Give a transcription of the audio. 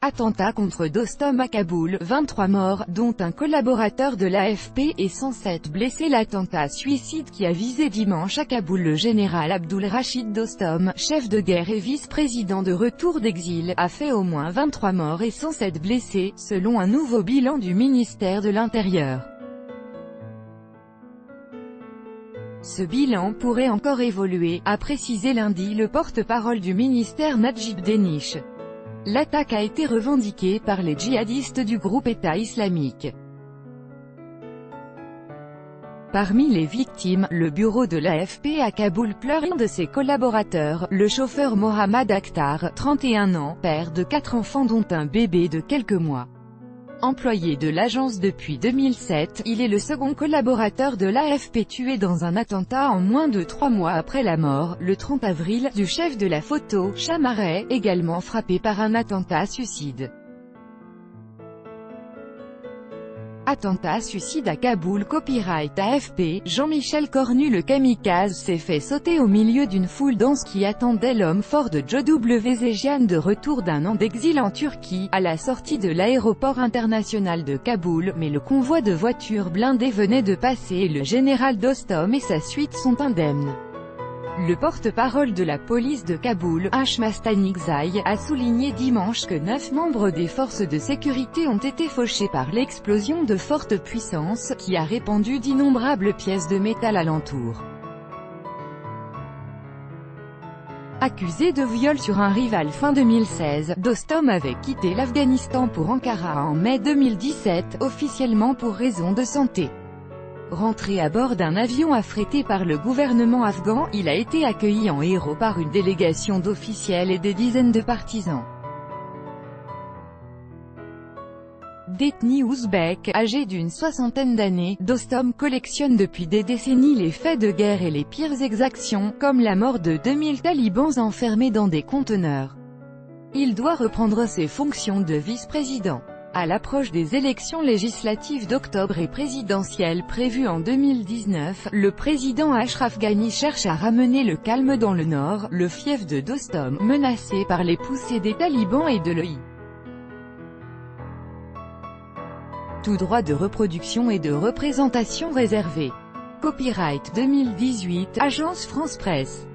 Attentat contre Dostum à Kaboul, 23 morts, dont un collaborateur de l'AFP et 107 blessés. L'attentat suicide qui a visé dimanche à Kaboul le général Abdul Rachid Dostum, chef de guerre et vice-président de retour d'exil, a fait au moins 23 morts et 107 blessés, selon un nouveau bilan du ministère de l'Intérieur. Ce bilan pourrait encore évoluer, a précisé lundi le porte-parole du ministère Najib Denish. L'attaque a été revendiquée par les djihadistes du groupe État islamique. Parmi les victimes, le bureau de l'AFP à Kaboul pleure un de ses collaborateurs, le chauffeur Mohammad Akhtar, 31 ans, père de 4 enfants dont un bébé de quelques mois. Employé de l'agence depuis 2007, il est le second collaborateur de l'AFP tué dans un attentat en moins de 3 mois après la mort, le 30 avril, du chef de la photo, Chamaret, également frappé par un attentat suicide. Attentat suicide à Kaboul. Copyright AFP, Jean-Michel Cornu. Le kamikaze s'est fait sauter au milieu d'une foule dense qui attendait l'homme fort de Joe W. Zejian de retour d'un an d'exil en Turquie, à la sortie de l'aéroport international de Kaboul, mais le convoi de voitures blindées venait de passer et le général Dostum et sa suite sont indemnes. Le porte-parole de la police de Kaboul, Hashmastanikzai, a souligné dimanche que 9 membres des forces de sécurité ont été fauchés par l'explosion de forte puissance, qui a répandu d'innombrables pièces de métal alentour. Accusé de viol sur un rival fin 2016, Dostum avait quitté l'Afghanistan pour Ankara en mai 2017, officiellement pour raisons de santé. Rentré à bord d'un avion affrété par le gouvernement afghan, il a été accueilli en héros par une délégation d'officiels et des dizaines de partisans. D'ethnie ouzbek, âgé d'une soixantaine d'années, Dostum collectionne depuis des décennies les faits de guerre et les pires exactions, comme la mort de 2000 talibans enfermés dans des conteneurs. Il doit reprendre ses fonctions de vice-président. À l'approche des élections législatives d'octobre et présidentielles prévues en 2019, le président Ashraf Ghani cherche à ramener le calme dans le nord, le fief de Dostum, menacé par les poussées des talibans et de l'EI. Tout droit de reproduction et de représentation réservé. Copyright 2018, Agence France Presse.